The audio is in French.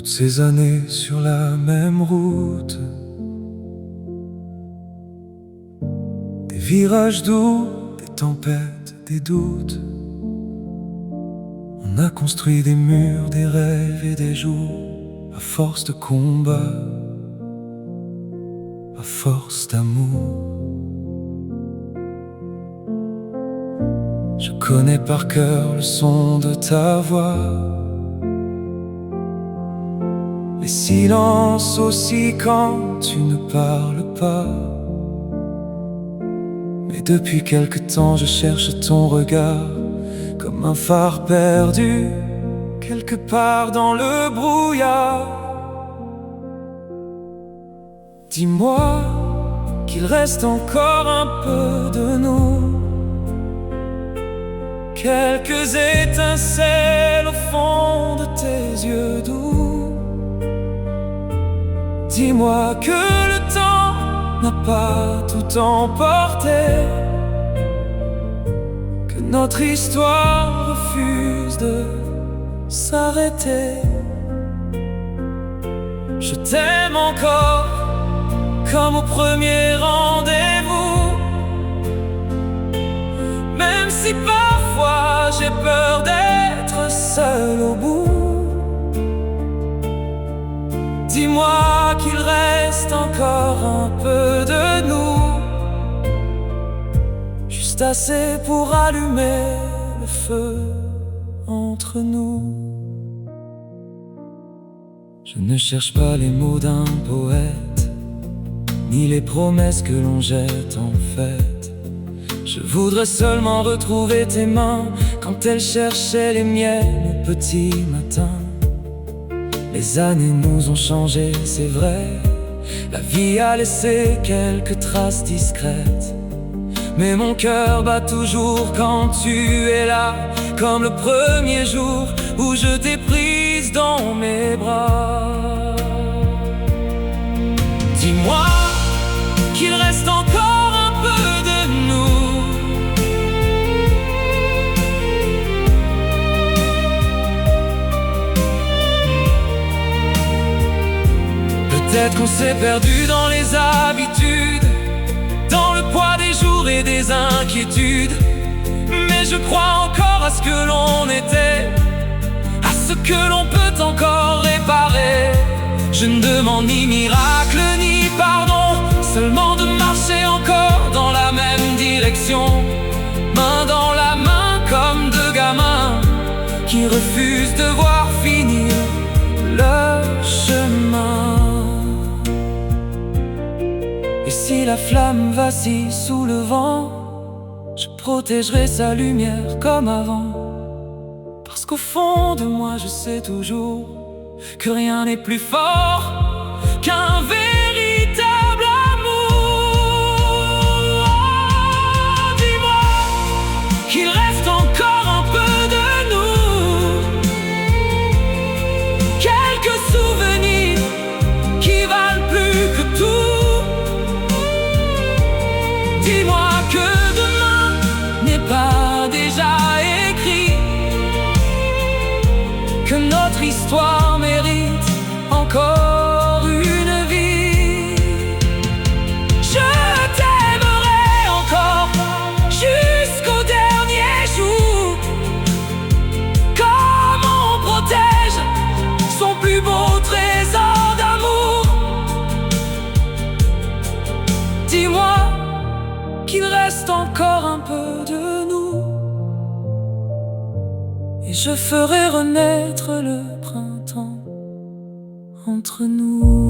Toutes ces années sur la même route, des virages doux, des tempêtes, des doutes. On a construit des murs, des rêves et des jours, à force de combat, à force d'amour. Je connais par cœur le son de ta voix, les silences aussi quand tu ne parles pas. Mais depuis quelque temps je cherche ton regard, comme un phare perdu, quelque part dans le brouillard. Dis-moi qu'il reste encore un peu de nous, quelques étincelles au fond de tes yeux doux. Dis-moi que le temps n'a pas tout emporté, que notre histoire refuse de s'arrêter. Je t'aime encore comme au premier rendez-vous, même si parfois j'ai peur d'être seul au bout. Dis-moi qu'il reste encore un peu de nous, juste assez pour allumer le feu entre nous. Je ne cherche pas les mots d'un poète, ni les promesses que l'on jette en fête. Je voudrais seulement retrouver tes mains quand elles cherchaient les miennes au petit matin. Les années nous ont changés, c'est vrai, la vie a laissé quelques traces discrètes, mais mon cœur bat toujours quand tu es là, comme le premier jour où je t'ai prise dans mes bras. Dis-moi qu'il reste encore un peu de nous, peut-être qu'on s'est perdu dans les habitudes, dans le poids des jours et des inquiétudes. Mais je crois encore à ce que l'on était, à ce que l'on peut encore réparer. Je ne demande ni miracle ni pardon, seulement de marcher encore dans la même direction, main dans la main comme deux gamins qui refusent de voir finir leur chemin. Et si la flamme vacille sous le vent, je protégerai sa lumière comme avant, parce qu'au fond de moi je sais toujours que rien n'est plus fort qu'un véritable amour. Dis-moi qu'il reste encore un peu de nous, quelques souvenirs qui valent plus que tout. Dis-moi que demain n'est pas déjà écrit, que notre histoire mérite encore une vie. Je t'aimerai encore jusqu'au dernier jour, comme on protège son plus beau trésor d'amour. Dis-moi qu'il reste encore un peu de nous, et je ferai renaître le printemps entre nous.